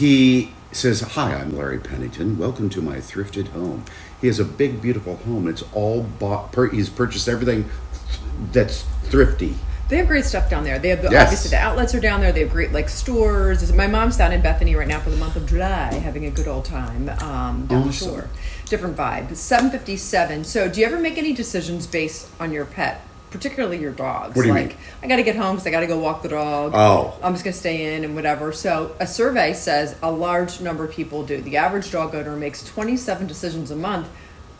He says, "Hi, I'm Larry Pennington. Welcome to my thrifted home." He has a big, beautiful home. It's all bought. He's purchased everything that's thrifty. They have great stuff down there. They have Yes. obviously the outlets are down there. They have great like stores. My mom's down in Bethany right now for the month of July, having a good old time down the Awesome. shore. Different vibe. 7:57. So, do you ever make any decisions based on your pet, particularly your dogs? What do you like, mean? I got to get home because I got to go walk the dog. Oh. I'm just going to stay in and whatever. So, a survey says a large number of people do. The average dog owner makes 27 decisions a month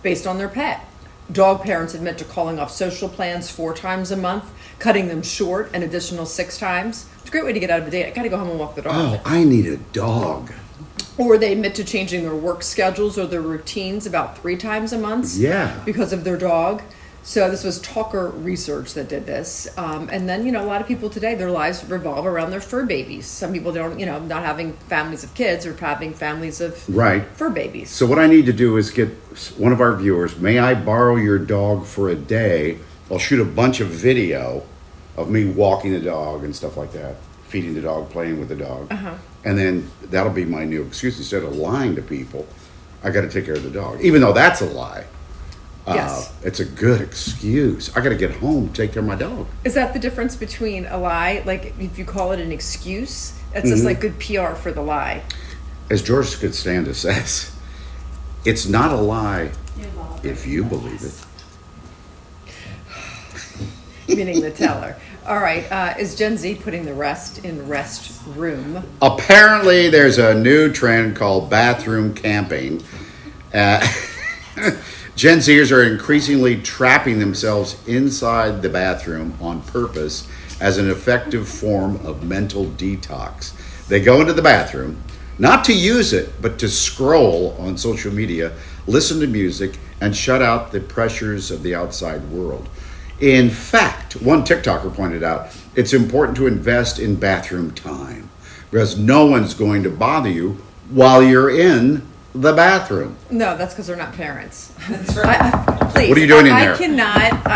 based on their pet. Dog parents admit to calling off social plans 4 times a month, cutting them short an additional 6 times. It's a great way to get out of a date. I got to go home and walk the dog. Oh, I need a dog. Or they admit to changing their work schedules or their routines about 3 times a month. Yeah. Because of their dog. So this was Talker Research that did this. And then, a lot of people today, their lives revolve around their fur babies. Some people don't, not having families of kids or having families of Right. fur babies. So what I need to do is get one of our viewers. May I borrow your dog for a day? I'll shoot a bunch of video of me walking the dog and stuff like that, feeding the dog, playing with the dog, and then that'll be my new excuse. Instead of lying to people, I got to take care of the dog, even though that's a lie. Yes. It's a good excuse. I got to get home, take care of my dog. Is that the difference between a lie? Like, if you call it an excuse, that's just like good PR for the lie. As George Costanza says, it's not a lie if you believe it. Meaning the teller. All right. Is Gen Z putting the rest in rest room? Apparently, there's a new trend called bathroom camping. Gen Zers are increasingly trapping themselves inside the bathroom on purpose as an effective form of mental detox. They go into the bathroom, not to use it, but to scroll on social media, listen to music, and shut out the pressures of the outside world. In fact, one TikToker pointed out, it's important to invest in bathroom time because no one's going to bother you while you're in the bathroom. No, that's because they're not parents. That's right. Please. What are you doing in there? I cannot.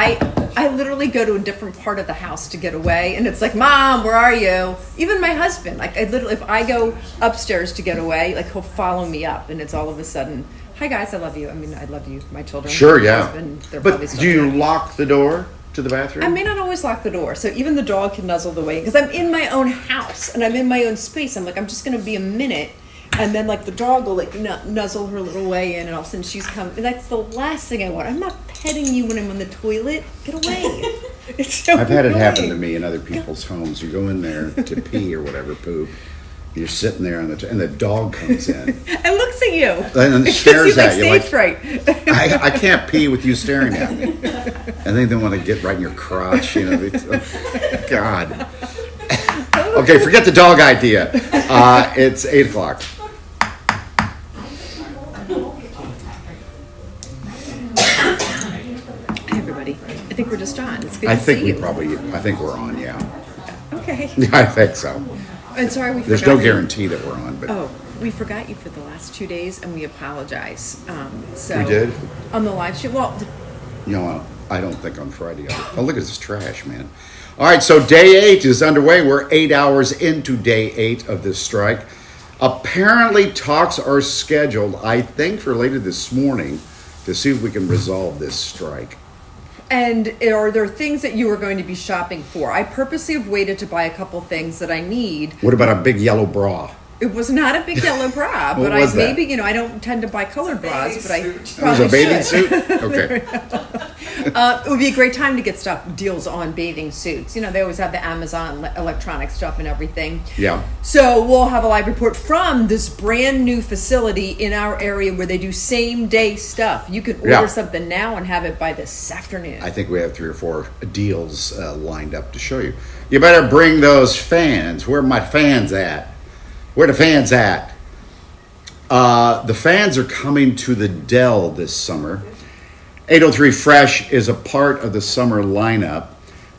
I literally go to a different part of the house to get away, and it's like, Mom, where are you? Even my husband, like, I literally, if I go upstairs to get away, like, he'll follow me up, and it's all of a sudden, hi guys, I love you. I mean, I love you, my children. Sure, my yeah. husband, they're probably But still do you there. lock the door to the bathroom? I may not always lock the door, so even the dog can nuzzle the way because I'm in my own house and I'm in my own space. I'm like, I'm just going to be a minute, and then like the dog will like nuzzle her little way in, and all of a sudden she's coming. And that's the last thing I want. I'm not petting you when I'm on the toilet. Get away! It's so I've had it happen to annoying. me in other people's homes. You go in there to pee or whatever, poop. You're sitting there and the dog comes in. And looks at you And It stares gives you, at you like like- stage fright. I can't pee with you staring at me. And they want to get right in your crotch, oh, God. Okay, forget the dog idea. It's 8 o'clock. Hey everybody, I think we're just on. It's good I to think see we you. I think we're on, yeah. Okay. I think so. And sorry we There's forgot no you. guarantee that we're on, but Oh, we forgot you for the last 2 days, and we apologize. So We did? on the live show. Well, I don't think on Friday. Oh, look at this trash, man. All right, so day 8 is underway. We're 8 hours into day 8 of this strike. Apparently, talks are scheduled, I think, for later this morning to see if we can resolve this strike. and are there things that you are going to be shopping for? I purposely have waited to buy a couple things that I need. What about a big yellow bra? It was not a big yellow bra, What but was that? maybe I don't tend to buy colored bras, but I suit. It was probably a bathing should. suit? Okay. It would be a great time to get deals on bathing suits. They always have the Amazon electronic stuff and everything. Yeah. So we'll have a live report from this brand new facility in our area where they do same day stuff. You can order Yeah. something now and have it by this afternoon. I think we have 3 or 4 deals lined up to show you. You better bring those fans. Where are my fans at? Where the fans at? The fans are coming to the Dell this summer. 803 Fresh is a part of the summer lineup.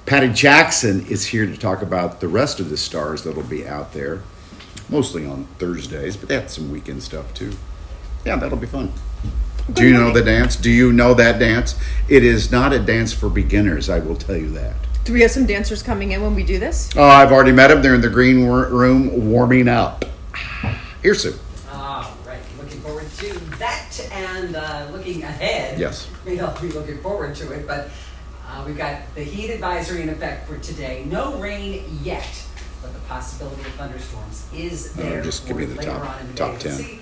Patty Jackson is here to talk about the rest of the stars that'll be out there, mostly on Thursdays, but they have some weekend stuff too. Yeah, that'll be fun. Do you know the dance? Do you know that dance? It is not a dance for beginners, I will tell you that. Do we have some dancers coming in when we do this? Oh, I've already met them. They're in the green room warming up. Here, Sue. All right, looking forward to that and looking ahead. Yes. Maybe I'll be looking forward to it, but we've got the heat advisory in effect for today. No rain yet, but the possibility of thunderstorms is there. Just give me the later top- on in the top day. 10. See,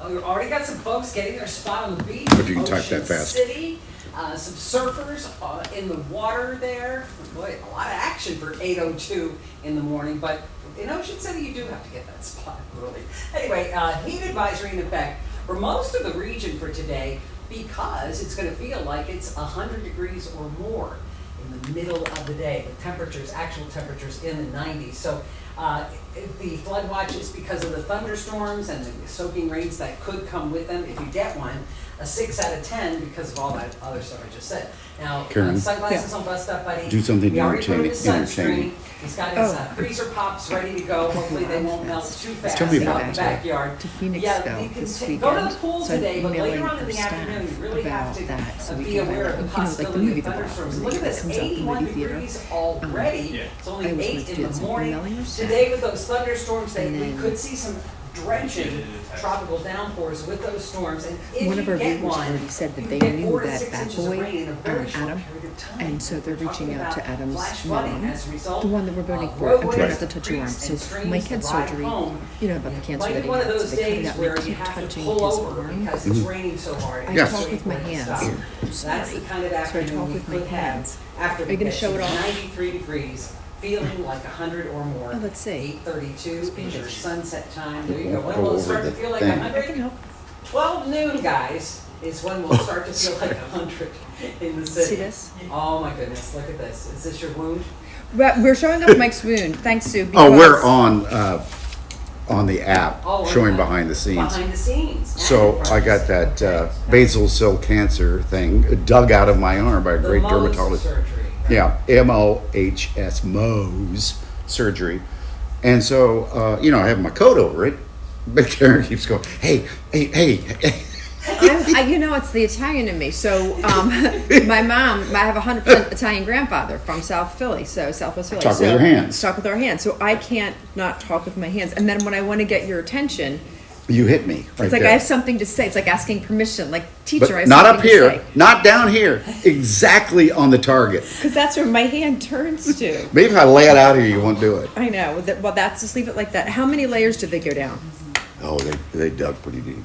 we've already got some folks getting their spot on the beach. If you can type that Ocean fast. City, some surfers in the water there. Boy, a lot of action for 8:02 in the morning, but in Ocean City, you do have to get that spot early. Anyway, heat advisory in effect for most of the region for today because it's going to feel like it's 100 degrees or more in the middle of the day. The temperatures, actual temperatures in the 90s. So the flood watch is because of the thunderstorms and the soaking rains that could come with them if you get one. A 6 out of 10 because of all that other stuff I just said. Now, Karen. sunglasses on Bus Stop Buddy. Do something We already put him in entertaining- sunscreen. entertaining. He's got his Oh. freezer pops ready to go. Hopefully they won't melt too fast Tell me out about in it. the backyard. To Phoenix Yeah, Scout you can this go to weekend, the pool so I'm today, but later emailing on in our the afternoon, staff you really have about to that, so we be can aware have, of the like the possibility movie of The Bar, thunderstorms. when Look at it this, comes out in the 81 movie theater. degrees already. It's only I was 8 supposed to in do the some morning. emailing our staff. Today with those thunderstorms, And we then- could see some drenching tropical downpours with those storms. And if One you of our get viewers one, already said that you they get knew 4 to that 6 bad inches of boy, rain in a very short Adam, period of time. and so they're We're talking reaching out about to Adam's flash flooding mom, as a result the one that we're voting of for. I'm trying roadways, not to touch your arm. creeks, So and streams Mike that had ride surgery, home. you know, about the cancer Might that be he one of had, so those they cut it days out and where they you keep have to touching pull his over arm. because it's raining so hard. I Yes. talk with my hands. That's Sorry. the kind of So I afternoon talk we with my could have hands. after Are we you gonna get show to it off? 93 degrees, feeling like 100 or more. Oh, let's see. 8:32 is your Spanish. sunset time. There you go. Won't When go will it over start to the feel like thing. I can 100? help. 12 noon, guys, is when we'll start to feel like 100 in the city. See this? Oh my goodness, look at this. Is this your wound? We're showing off Mike's wound. Thanks, Sue. Oh, we're because- on the app Oh, showing okay. behind the scenes. Behind the scenes. So And I got front. that basal cell cancer thing dug out of my arm by a The great Mohs dermatologist. surgery. right? Yeah, Mohs, Mohs surgery. And so, I have my coat over it, but Karen keeps going, hey. it's the Italian in me. So, my mom, I have a 100% Italian grandfather from South Philly, so Southwest Philly. Talk with So- your hands. Talk with our hands. So I can't not talk with my hands. And then when I want to get your attention, You hit me right it's like there. I have something to say. It's like asking permission. Like, teacher, I But have not something up to here, say. not down here, exactly on the target. Because that's where my hand turns to. Maybe if I lay it out here, you won't do it. I know. Well, that's just leave it like that. How many layers did they go down? Oh, they dug pretty deep.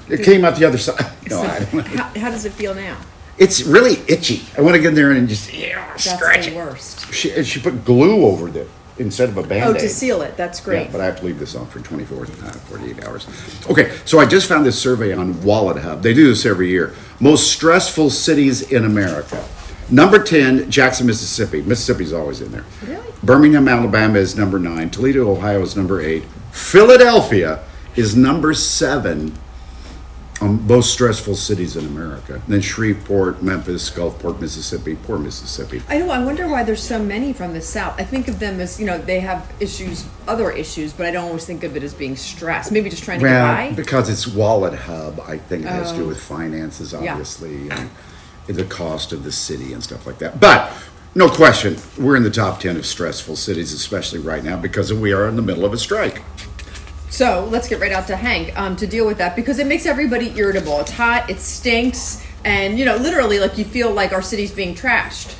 It came out the other side. No, I don't know. How does it feel now? It's really itchy. I want to get in there and just That's scratch the it. worst. She put glue over it instead of a Oh, Band-Aid. to seal it. That's great. Yeah, but I have to leave this on for 48 hours. Okay, so I just found this survey on Wallet Hub. They do this every year. Most stressful cities in America. Number 10, Jackson, Mississippi. Mississippi's always in there. Really? Birmingham, Alabama is number 9. Toledo, Ohio is number 8. Philadelphia is number 7 on most stressful cities in America. Then Shreveport, Memphis, Gulfport, Mississippi. Poor Mississippi. I know. I wonder why there's so many from the South. I think of them as, they have other issues, but I don't always think of it as being stressed. Maybe just trying to get Well, by. because it's Wallet Hub, I think it has to do with finances, Yeah. obviously, and the cost of the city and stuff like that. But no question, we're in the top 10 of stressful cities, especially right now, because we are in the middle of a strike. So let's get right out to Hank to deal with that because it makes everybody irritable. It's hot, it stinks, and literally, like you feel like our city's being trashed.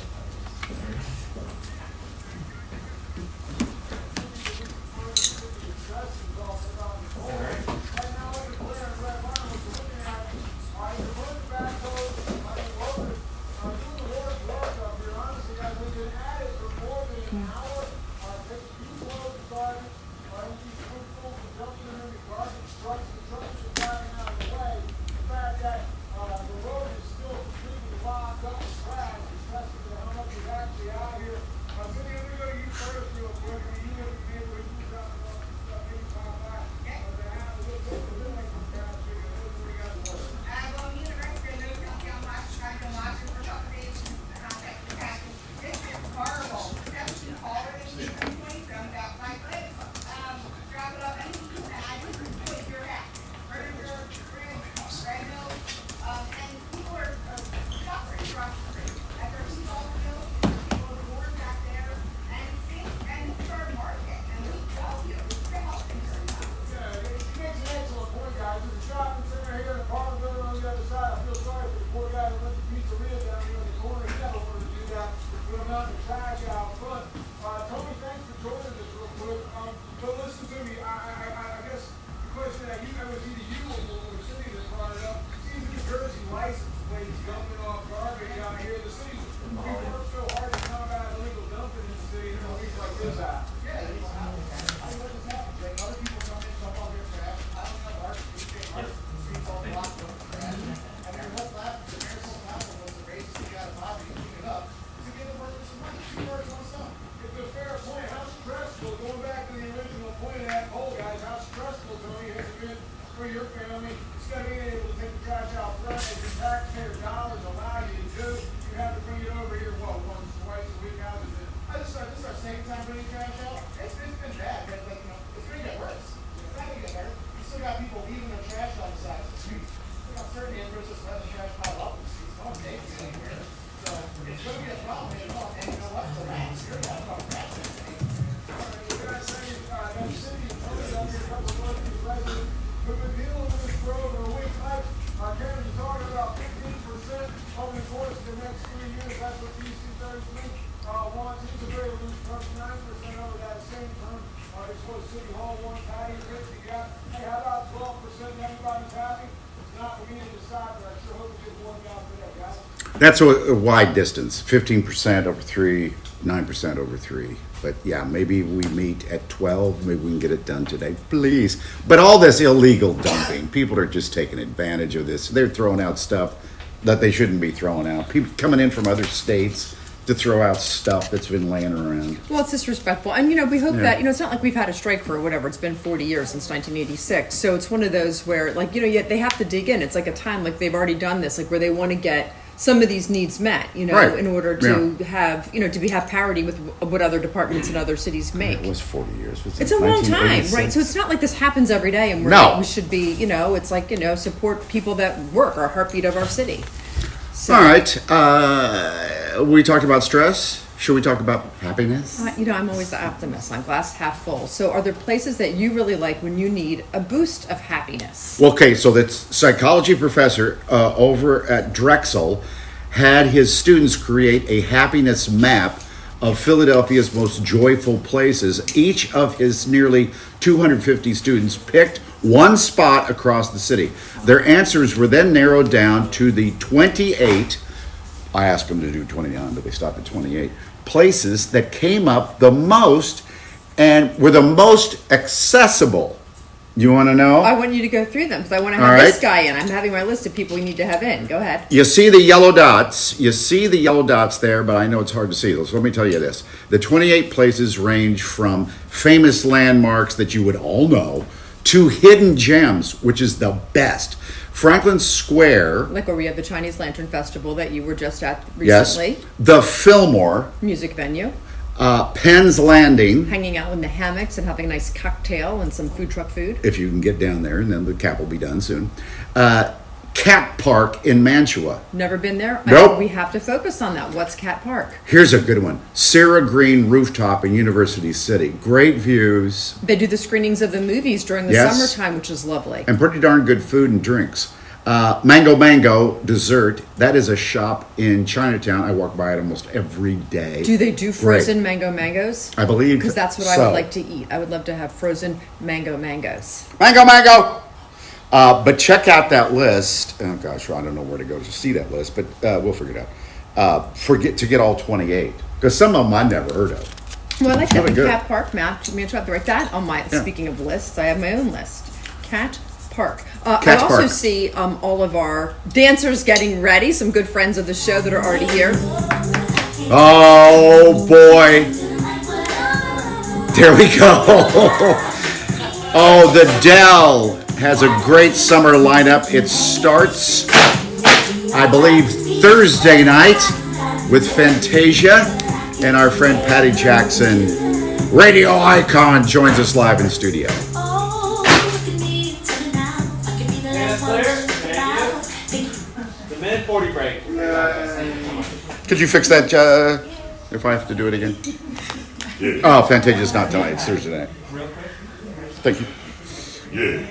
benefit for your family. Instead of being able to take the trash out front, as your taxpayer dollars allow you to do, you have to bring it over here, once, twice a week. How is it? This is our second time bringing trash out. It's been bad, but it's going to get worse. It's not going to get better. You still got people leaving their trash on the sides of the streets. Certainly, everybody's just letting the trash pile up. It's not safe anywhere. So it's going to be a problem. And you know what? The rats, you're talking about rats. You guys say that city totally done here a couple of months. The residents who've been dealing with this for over a week. Our county is talking about 15% over the course of the next 3 years. That's what DC33 wants. It's a very loose 29% over that same term. It's what City Hall wants. Patty, Rick, you got, hey, how about 12% and everybody's happy? Not for me to decide, but I sure hope it gets worked out today, guys. That's a wide distance, 15% over 3, 9% over 3. But yeah, maybe we meet at 12, maybe we can get it done today, please. But all this illegal dumping, people are just taking advantage of this. They're throwing out stuff that they shouldn't be throwing out. People coming in from other states to throw out stuff that's been laying around. Well, it's disrespectful. And, we hope Yeah. that, it's not like we've had a strike for whatever. It's been 40 years since 1986. So it's one of those where, yet they have to dig in. It's like a time, like they've already done this, like where they want to get some of these needs met, Right. in order to have, have parity with what other departments and other cities make. It was 40 years. It's a long time, right? So it's not like this happens every day and No. we should be, it's like, support people that work, our heartbeat of our city. So, All right. We talked about stress. Should we talk about happiness? I'm always the optimist. I'm glass half full. So are there places that you really like when you need a boost of happiness? Well, okay, so that psychology professor over at Drexel had his students create a happiness map of Philadelphia's most joyful places. Each of his nearly 250 students picked one spot across the city. Their answers were then narrowed down to the 28, I asked them to do 29, but they stopped at 28, places that came up the most and were the most accessible. You want to know? I want you to go through them because I want to All have right. this guy in. I'm having my list of people you need to have in. Go ahead. You see the yellow dots. You see the yellow dots there, but I know it's hard to see those. So let me tell you this. The 28 places range from famous landmarks that you would all know to hidden gems, which is the best. Franklin Square, Like where we have the Chinese Lantern Festival that you were just at yes. recently. The Fillmore, Music venue. Penn's Landing, Hanging out in the hammocks and having a nice cocktail and some food truck food. if you can get down there, and then the cap will be done soon. Cat Park in Mantua. Never been there? Nope. We have to focus on that. What's Cat Park? Here's a good one. Sarah Green Rooftop in University City. Great views They do the screenings of the movies during the Yes. summertime, which is lovely. and pretty darn good food and drinks. Mango Dessert. That is a shop in Chinatown. I walk by it almost every day. Do they do frozen mangoes? I believe Because that's what I so. would like to eat. I would love to have frozen mangoes. Mango! But check out that list. Oh gosh, I don't know where to go to see that list, but we'll figure it out. Forget to get all 28 because some of them I never heard of. Well, I like that. really The good. Cat Park map. I have to write that on my. Yeah. Speaking of lists, I have my own list. Cat Park. I Cat also Park. see all of our dancers getting ready. Some good friends of the show that are already here. Oh boy! There we go. Oh, the Dell has a great summer lineup. It starts, I believe, Thursday night with Fantasia, and our friend Patty Jackson, radio icon, joins us live in studio. The minute 40 break. Could you fix that if I have to do it again? Oh, Fantasia's not tonight. It's Thursday night. Thank you. Yeah.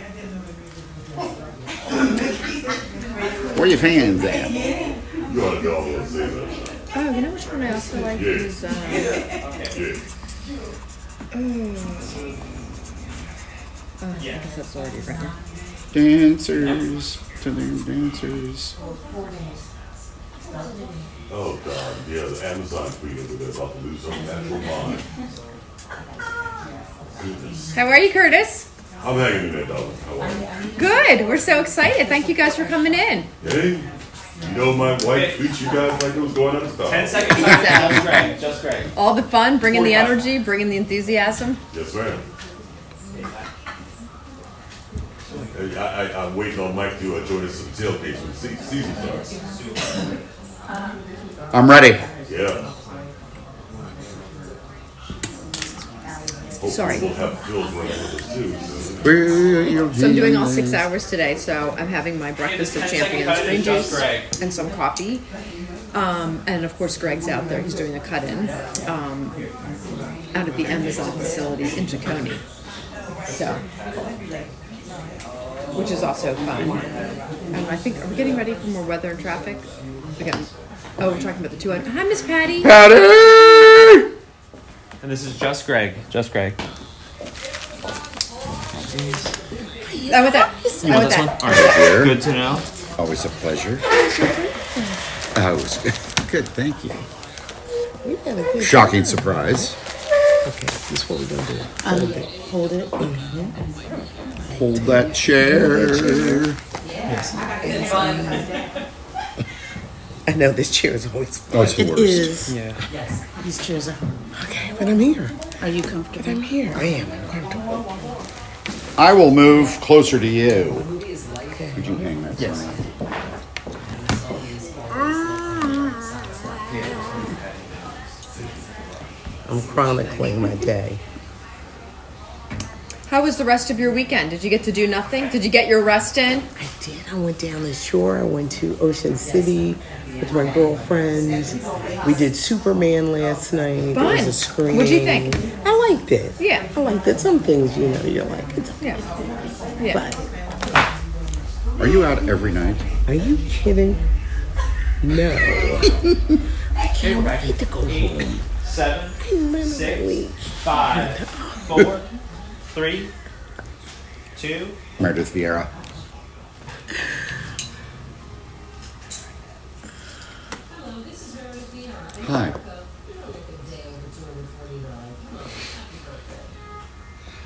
Where are your fans at? You ought to go and say that. Oh, you know which one I also like Yeah. is Yeah. I guess that's already written. Dancers to their dancers. Oh God, yeah, the Amazon queen over there about to lose her natural mind. Goodness. How are you, Curtis? I'm hanging in there, darling. How are you? Good. We're so excited. Thank you guys for coming in. Hey, you know my wife treats you guys like it was going out of style. 10 seconds left. Just Greg. Just Greg. All the fun, bringing the 45. energy, bringing the enthusiasm. Yes, ma'am. I'm waiting on Mike to join us some tailgates when the season starts. I'm ready. Yeah. Hopefully Sorry. we'll have Phil's running with us too. So I'm doing all 6 hours today. So I'm having my breakfast of 10 second champions, cut green is just juice, Greg. and some coffee. And of course, Greg's out there. He's doing a cut-in out at the Amazon facility in Tacony. So, which is also fun. And I think, are we getting ready for more weather and traffic? Again. Oh, we're talking about the 200. Hi, Miss Patty. Patty! And this is just Greg. Just Greg. I want that. You I want want this one? that. All right. Here. Good to know. Always a pleasure. Always good. Thank you. You got a good Shocking surprise. Okay, this is what we're gonna do. Hold it. Hold that chair. It's fun. I know this chair is always Oh, it's the It worst. is. Yeah. Yes. These chairs are okay, but I'm here. Are you But comfortable? I'm here. I am. I'm comfortable. I will move closer to you. Movie is light. Would you hang that? Yes. for me? I'm chronicling my day. How was the rest of your weekend? Did you get to do nothing? Did you get your rest in? I did. I went down the shore. I went to Ocean City with my girlfriends. We did Superman last night. There was Fun. a screening. What'd you think? I liked it. Yeah. I liked it. Some things, you're like, it's Yeah. Yeah. But Are you out every night? are you kidding? No. I can't wait to go home. 7, Remember 6, 5, 4, 3, 2. Meredith Vieira. Hi.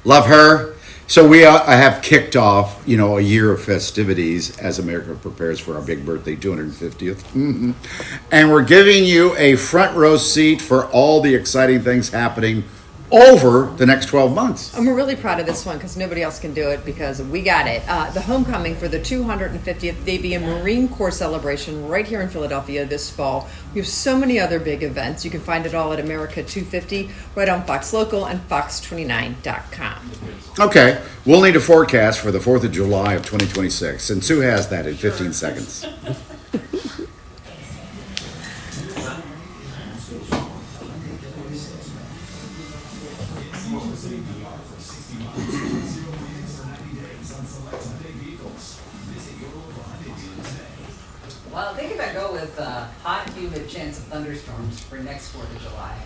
Love her. So I have kicked off, a year of festivities as America prepares for our big birthday, 250th. And we're giving you a front row seat for all the exciting things happening over the next 12 months. And we're really proud of this one because nobody else can do it because we got it. The homecoming for the 250th Navy and Marine Corps celebration right here in Philadelphia this fall. We have so many other big events. You can find it all at America 250 right on Fox Local and fox29.com. Okay, we'll need a forecast for the 4th of July of 2026, and Sue has that in 15 seconds. Well, I think if I go with hot, humid chance of thunderstorms for next 4th of July.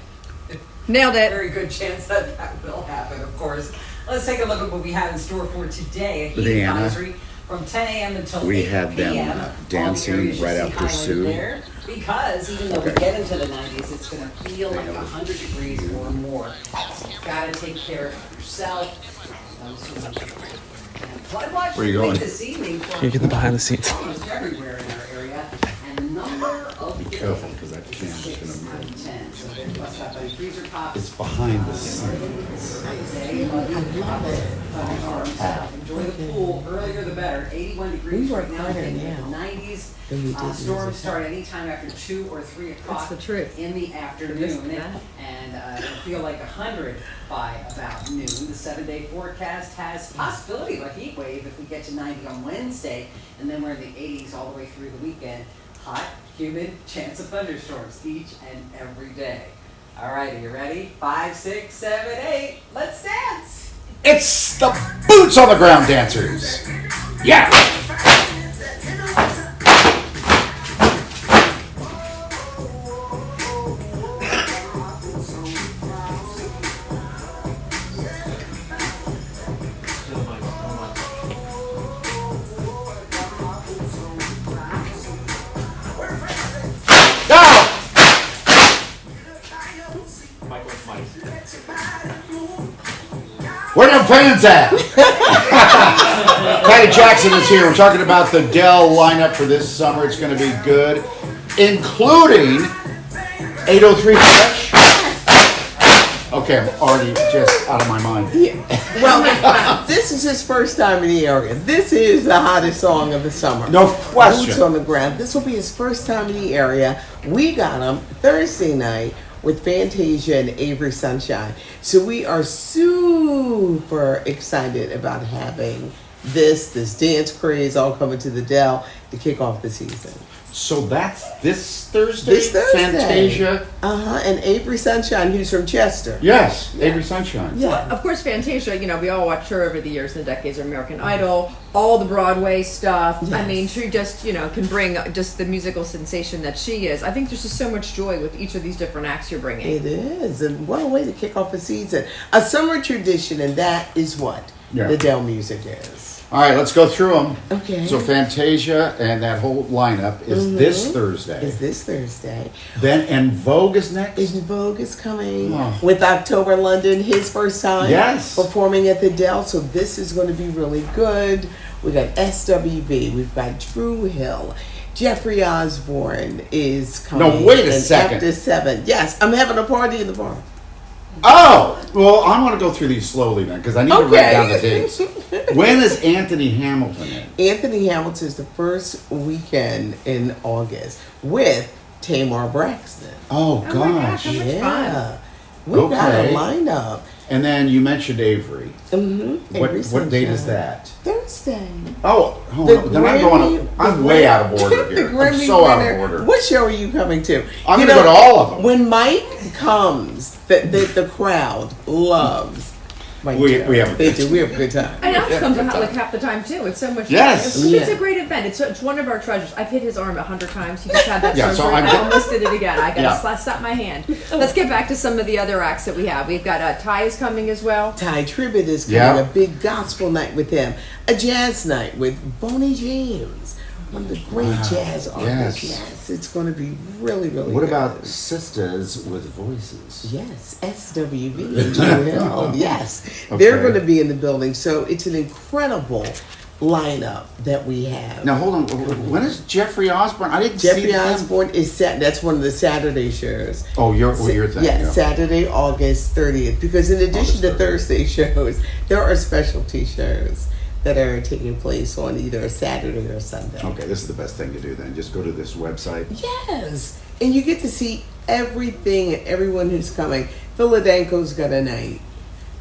Nailed it. Very good chance that will happen, of course. Let's take a look at what we have in store for today. A heat Leanna, advisory from 10 a.m. until we 8 had them, p.m. dancing All the areas you right see after highlighted Sue. there, because even though we Okay. get into the 90s, it's going to feel like 100 degrees or more. You've got to take care of yourself. Flood watch Where you going? this evening for You get the behind the scenes. almost everywhere in our area, and the number of Be careful, because that can is going to move. 10. So there's what's up by freezer pops. It's behind the scenes. Enjoy the pool, earlier the better. 81 degrees We work right now, harder into the now 90s. than we did Storms years start anytime after 2 or 3 o'clock That's the truth. in the Missed afternoon. that. And it'll feel like 100 by about noon. The 7-day forecast has possibility of a heat wave if we get to 90 on Wednesday. And then we're in the 80s all the way through the weekend. Hot, humid, chance of thunderstorms each and every day. All right, are you ready? 5, 6, 7, 8. Let's dance. It's the boots on the ground dancers. Yeah. Go! Where them fans at? Patty Jackson is here. We're talking about the Dell lineup for this summer. It's going to be good, including 803 Fresh. Okay, I'm already just out of my mind. Well, this is his first time in the area. This is the hottest song of the summer. No question. Boots on the ground. This will be his first time in the area. We got him Thursday night with Fantasia and Avery Sunshine. So we are super excited about having this dance craze all coming to the Dell to kick off the season. So that's this Thursday? This Thursday. Fantasia? And Avery Sunshine, who's from Chester. Yes, Avery Sunshine. Yeah. Of course, Fantasia, we all watched her over the years and the decades of American Idol, all the Broadway stuff. Yes. I mean, she just, can bring just the musical sensation that she is. I think there's just so much joy with each of these different acts you're bringing. It is. And what a way to kick off a season. A summer tradition, and that is what the Dell Music is. All right, let's go through them. Okay. So Fantasia and that whole lineup is this Thursday. Is this Thursday. Then, and Vogue is next? Vogue is coming Oh. with October London, his first time Yes. performing at the Dell. So this is going to be really good. We got SWV. We've got Drew Hill. Jeffrey Osborne is coming. No, wait a in second. After 7. Yes, I'm having a party in the bar. Oh! Well, I want to go through these slowly then, because I need to write down the Okay. dates. When is Anthony Hamilton in? Anthony Hamilton is the first weekend in August with Tamar Braxton. Oh, Oh my gosh. gosh. How much Yeah. We got a Okay. lineup. And then you mentioned Avery. Mm-hmm. What date is that? Thursday. Oh, hold The on. Then I'm way out of order the here. I'm Grammy so out winner. of order. What show are you coming to? I'm You going to go know, to all of them. When Mike comes, the crowd loves Mike. We Jones. have a They good do. We have a good time. And Alex comes out like half the time too. It's so much Yes. fun. It's Yeah. a great event. It's one of our treasures. I've hit his arm 100 times. He just had that Yeah, so surgery. I'm- I almost did it again. I got to Yeah. slap my hand. Let's get back to some of the other acts that we have. We've got Ty is coming as well. Ty Tribbett is coming. Yeah. A big gospel night with him. A jazz night with Boney James. One of the great jazz artists. Yes. Yes, it's going to be really, really What good. about Sisters with Voices? Yes, SWV. Drew Hill. Yes, they're Okay. going to be in the building. So it's an incredible lineup that we have. Now, hold on. When is Jeffrey Osborne? I didn't see Jeffrey him. Osborne is set. That's one of the Saturday shows. Oh, you're thinking. Yeah, Saturday, August 30th. Because in addition August to 30th. Thursday shows, there are specialty shows that are taking place on either a Saturday or a Sunday. Okay, this is the best thing to do then. Just go to this website. Yes, and you get to see everything and everyone who's coming. Philadelphia's got a night.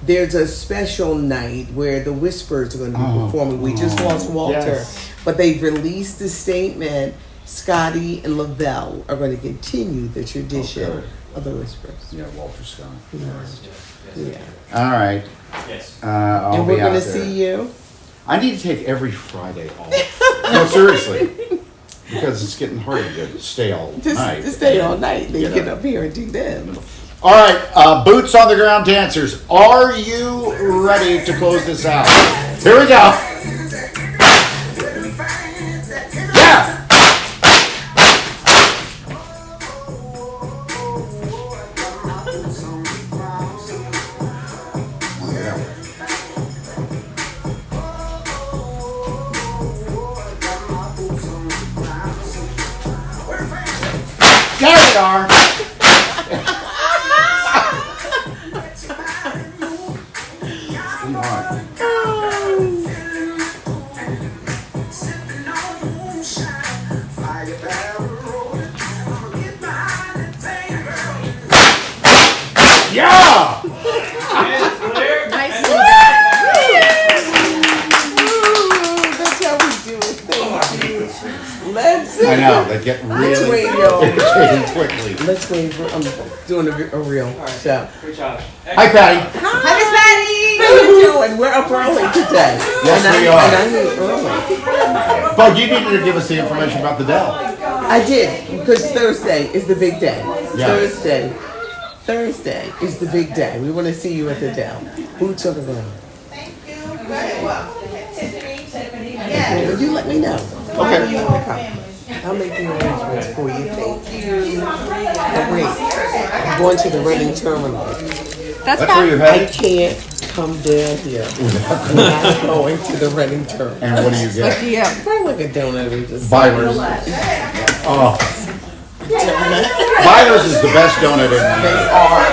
There's a special night where the Whispers are going to be performing. We just lost Walter, yes. but they've released a statement. Scotty and Lavelle are going to continue the tradition Okay. of the Whispers. Yeah, Walter Scott. Yeah. All right. Yes. I'll And be we're going out to there. see you. I need to take every Friday off. No, seriously. Because it's getting hard to stay all night. To stay all night. They You get know. up here and do them. All right, boots on the ground dancers. Are you ready to close this out? Here we go. Yeah. There we are. Yeah! It's clear. Nice. That's how we do it. Thank you. Let's. I know, they get Let's really wait, yo. irritating quickly. Let's wait for. I'm doing a real show. Great job. Hi, Patty. Hi, Miss Patty. How you doing? We're up early today. Yes, and we I, are. And I need early. Bud, you needed to give us the information about the Dell. I did because Thursday is the big day. Yeah. Thursday is the big day. We want to see you at the Dell. Boots on the ground. Well, you let me know. Whenever you want to come. I'll make the arrangements for you. Thank you. Oh, wait. I'm going to the Reading Terminal. That's That's where you're I headed? can't come down here without going to the Reading Terminal. And what do you get? Yeah. Probably like a donut or just Byler's. Oh. Byler's is the best donut in They there. are.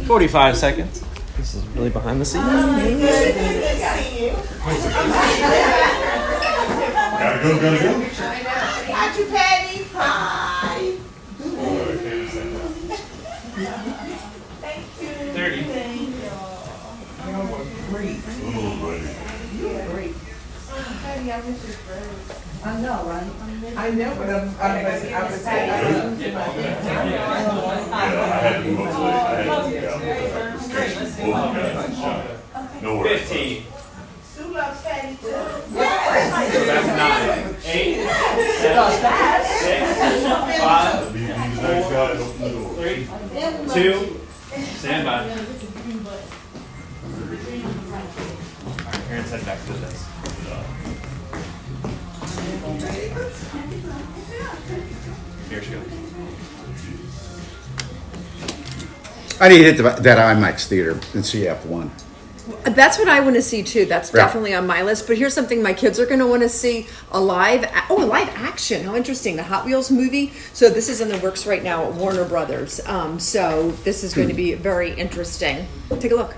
45 seconds. This is really behind the scenes. Gotta go, gotta go. Got you, Patty. Hi. 30. I know, but I was saying. Yeah, I had to move away. I had to get out because I was both guys in shot. No worries. 15. Sue loves Patty too. So that's 9. 8. 7. 6. 5. These nice guys open the door. 3. 2. Stand by. Alright, Aaron's head back to the desk. Here she goes. I need to hit that IMAX theater in CF1. That's what I want to see too. That's Yeah. definitely on my list. But here's something my kids are going to want to see: a live action. How interesting! The Hot Wheels movie. So this is in the works right now at Warner Brothers. So this is going to be very interesting. Take a look.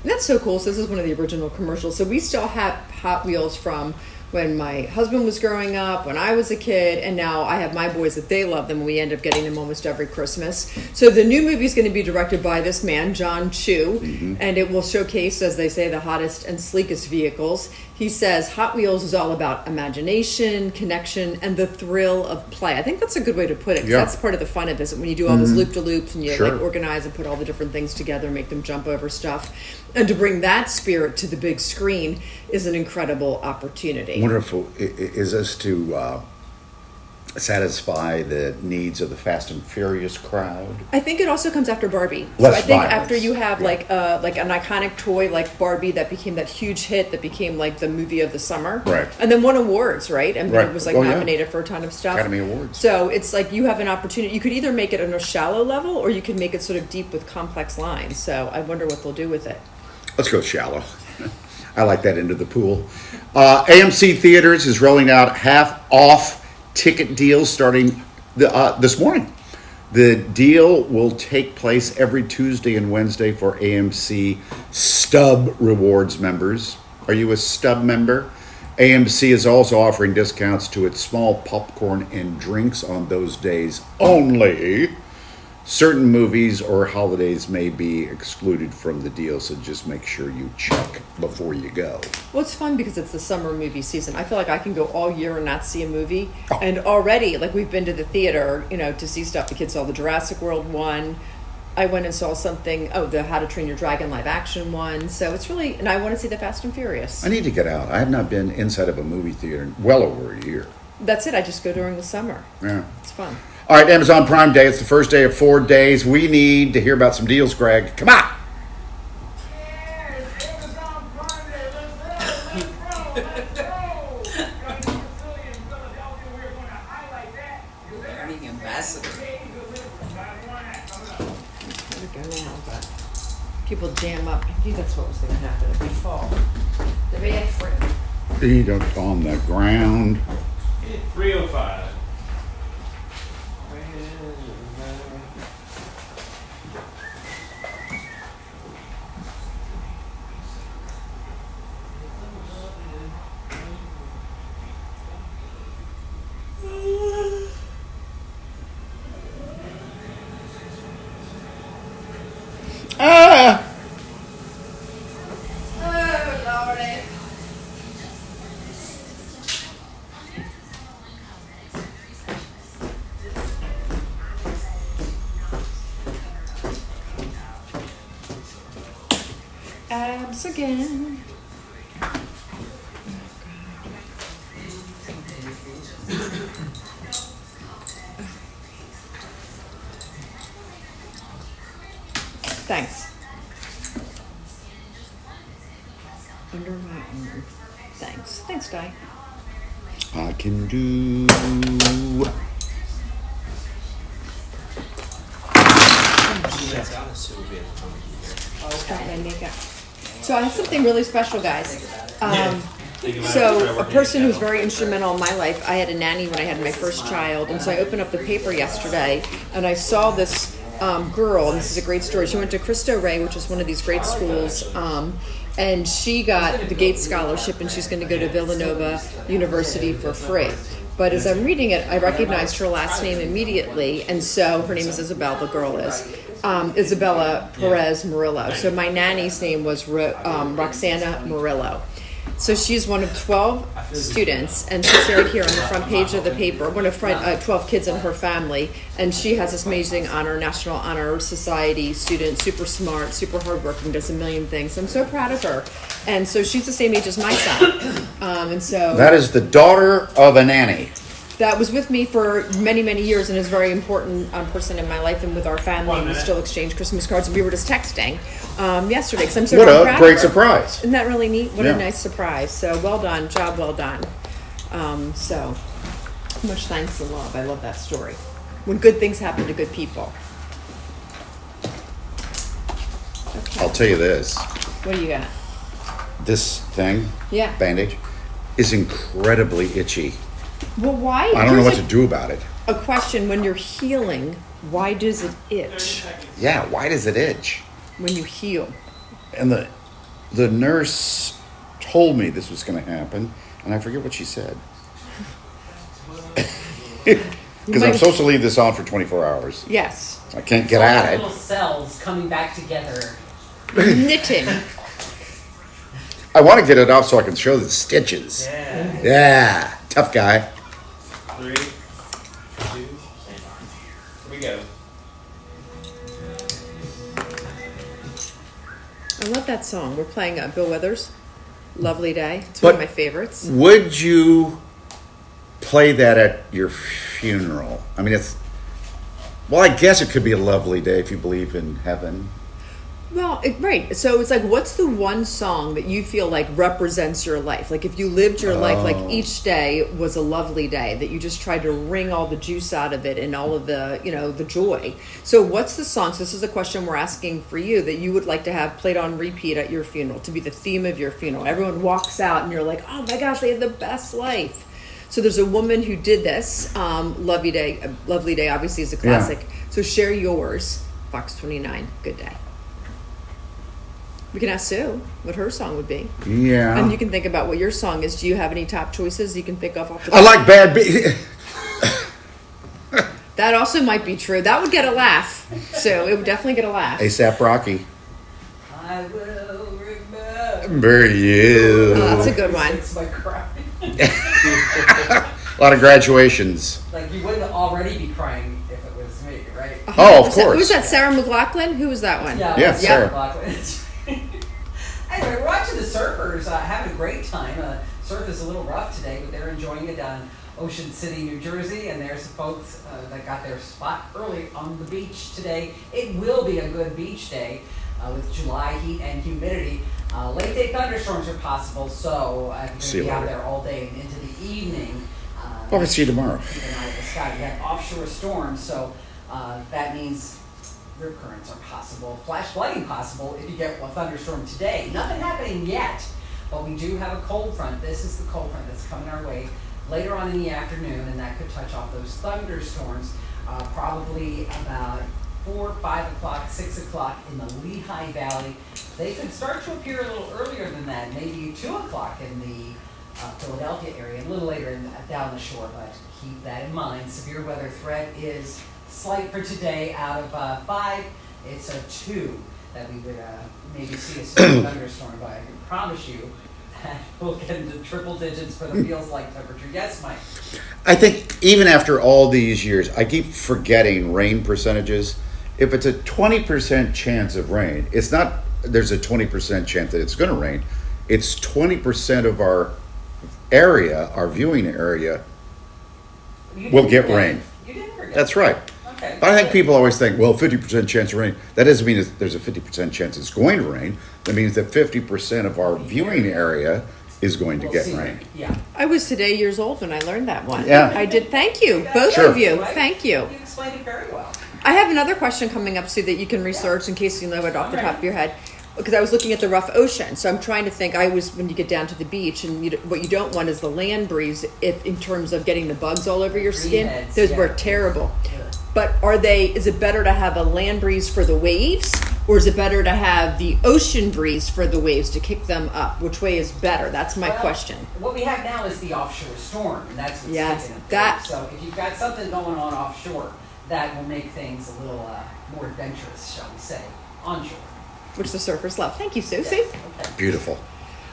And that's so cool. So this is one of the original commercials. So we still have Hot Wheels from when my husband was growing up, when I was a kid, and now I have my boys that they love them, and we end up getting them almost every Christmas. So the new movie is going to be directed by this man, John Chu, and it will showcase, as they say, the hottest and sleekest vehicles. He says Hot Wheels is all about imagination, connection, and the thrill of play. I think that's a good way to put it, 'cause Yeah. that's part of the fun of this. When you do all those loop-de-loops and you Sure. like organize and put all the different things together and make them jump over stuff. And to bring that spirit to the big screen is an incredible opportunity. Wonderful. Is this to satisfy the needs of the Fast and Furious crowd? I think it also comes after Barbie. Less so I think violence. after you have like an iconic toy like Barbie that became that huge hit that became like the movie of the summer, Right. And then won awards, right? And Right. it was like Oh, yeah. nominated for a ton of stuff. Academy Awards. So it's like you have an opportunity. You could either make it on a shallow level or you could make it sort of deep with complex lines. So I wonder what they'll do with it. Let's go shallow. I like that into the pool. AMC Theaters is rolling out half-off ticket deals starting this morning. The deal will take place every Tuesday and Wednesday for AMC Stub Rewards members. Are you a Stub member? AMC is also offering discounts to its small popcorn and drinks on those days only. Certain movies or holidays may be excluded from the deal, so just make sure you check before you go. Well, it's fun because it's the summer movie season. I feel like I can go all year and not see a movie. Oh. And already, like we've been to the theater, to see stuff. The kids saw the Jurassic World one. I went and saw something, the How to Train Your Dragon live action one. So it's really, and I want to see the Fast and Furious. I need to get out. I have not been inside of a movie theater in well over a year. That's it. I just go during the summer. Yeah. It's fun. All right, Amazon Prime Day. It's the first day of 4 days. We need to hear about some deals, Greg. Come on. Yeah, it's Amazon Prime Day. Let's go. Got a new facility in Philadelphia. We're going to highlight that. Learning ambassador. Here we go now, but people jam up. I knew that's what was going to happen if we fall. The bad friend. Feet up on the ground. 305. Ah! Oh, Lordy. Abs again. Thanks. Under my arm. Thanks. Thanks, Guy. I can do. Got my makeup. So I have something really special, guys. Thank you, Madam, for So a working person it who's out. very instrumental in my life, I had a nanny when I had my first child, and so I opened up the paper yesterday, and I saw this girl, and this is a great story. She went to Cristo Rey, which is one of these great schools, and she got the Gates Scholarship, and she's going to go to Villanova University for free. But as I'm reading it, I recognized her last name immediately, and so her name is Isabel, the girl is. Isabella Perez Murillo. So my nanny's name was Roxana Murillo. So she's one of 12 students, and she's right here on the front page of the paper, one of 12 kids in her family, and she has this amazing honor, National Honor Society student, super smart, super hardworking, does a million things. I'm so proud of her. And so she's the same age as my son. And so That is the daughter of a nanny. that was with me for many, many years and is a very important person in my life and with our family. And we still exchange Christmas cards. And we were just texting yesterday because I'm so What very a proud great of her. surprise. Isn't that really neat? What Yeah. a nice surprise. So well done. Job well done. So much thanks and love. I love that story. When good things happen to good people. Okay. I'll tell you this. What do you got? This thing, Yeah. bandage, is incredibly itchy. Well, why? I don't know what Here's to do about it. a question. When you're healing, why does it itch Yeah, why does it itch? when you heal? And the nurse told me this was going to happen, and I forget what she said. Because I'm supposed to leave this on for 24 hours. Yes. I can't get All at the it. little cells coming back together. Knitting. I want to get it off so I can show the stitches. Yeah. Yeah, tough guy. 3, 2, here we go. I love that song. We're playing Bill Withers, Lovely Day. It's one of But- my favorites. Would you play that at your funeral? I mean, well, I guess it could be a lovely day if you believe in heaven. Well, right. So it's like, what's the one song that you feel like represents your life? Like if you lived your life, like each day was a lovely day, that you just tried to wring all the juice out of it and all of the, the joy. So what's the song? So this is a question we're asking for you that you would like to have played on repeat at your funeral, to be the theme of your funeral. Everyone walks out and you're like, oh my gosh, they had the best life. So there's a woman who did this. Lovely Day obviously is a classic. So share yours. Fox 29, Good Day. We can ask Sue what her song would be. Yeah. And you can think about what your song is. Do you have any top choices you can think of off the I top? like bad beat. That also might be true. That would get a laugh. So it would definitely get a laugh. ASAP Rocky. I will remember. Remember you. That's a good one. It's my cry. A lot of graduations. Like you wouldn't already be crying if it was me, right? Oh, of 100%. Who was course. that? Sarah McLachlan? Who was that one? Yeah, Sarah. Anyway, we're watching the surfers having a great time. Surf is a little rough today, but they're enjoying it down Ocean City, New Jersey, and there's some folks that got their spot early on the beach today. It will be a good beach day with July heat and humidity. Late day thunderstorms are possible, so if you're See going to you be out later. there all day and into the evening. Probably see you tomorrow. Keep an eye on the sky. We have offshore storms, so that means rip currents are possible, flash flooding possible if you get a thunderstorm today. Nothing happening yet, but we do have a cold front. This is the cold front that's coming our way later on in the afternoon, and that could touch off those thunderstorms probably about 4, 5 o'clock, 6 o'clock in the Lehigh Valley. They could start to appear a little earlier than that, maybe 2 o'clock in the Philadelphia area, a little later down the shore, but keep that in mind. Severe weather threat is slight for today. Out of 5, it's a 2 that we would maybe see a severe thunderstorm, but I can promise you that we'll get into triple digits for the feels like temperature. Yes, Mike? I think even after all these years, I keep forgetting rain percentages. If it's a 20% chance of rain, it's not, there's a 20% chance that it's going to rain. It's 20% of our area, our viewing area, You will didn't get forget. rain. You didn't forget. That's right. Okay. But I think people always think, well, 50% chance of rain. That doesn't mean there's a 50% chance it's going to rain. That means that 50% of our viewing area is going to We'll get see. rain. Yeah. I was today years old when I learned that one. Yeah. I did. Thank you, both Sure. of you. Right? Thank you. You explained it very well. I have another question coming up, Sue, that you can research in case you know it off the top of your head. because I was looking at the rough ocean, so I'm trying to think. When you get down to the beach, and what you don't want is the land breeze, if in terms of getting the bugs all over your skin. Greenheads, Those yeah. were terrible. Yeah. But is it better to have a land breeze for the waves, or is it better to have the ocean breeze for the waves to kick them up? Which way is better? That's my Well, question. What we have now is the offshore storm, and that's what's Yes, kicking it. that- So if you've got something going on offshore, that will make things a little more adventurous, shall we say, onshore. Which the surfers love. Thank you, Susie. Yes, okay. Beautiful.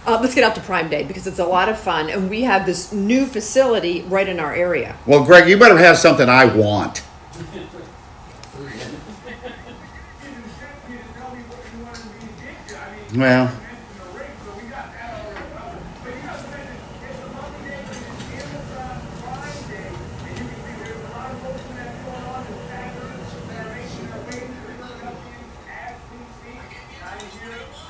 Let's get out to Prime Day because it's a lot of fun, and we have this new facility right in our area. Well, Greg, you better have something I want. You didn't tell me what you wanted me to get you. I mean, Well, you mentioned the ring, so we got that already covered. But you got to mention, it's a Monday day, but it's the Amazon Prime Day. And you can see there's a lot of folks that's going on in Packers that are making their way to the Philadelphia as we speak. I'm here with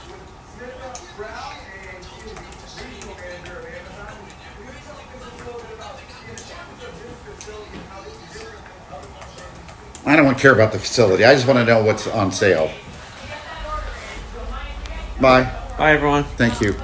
Smith Brown, and she is the regional manager of Amazon. Will you tell us a little bit about the importance of this facility and how this is different than other ones that we see? I don't care about the facility. I just want to know what's on sale. Bye. Bye, everyone. Thank you.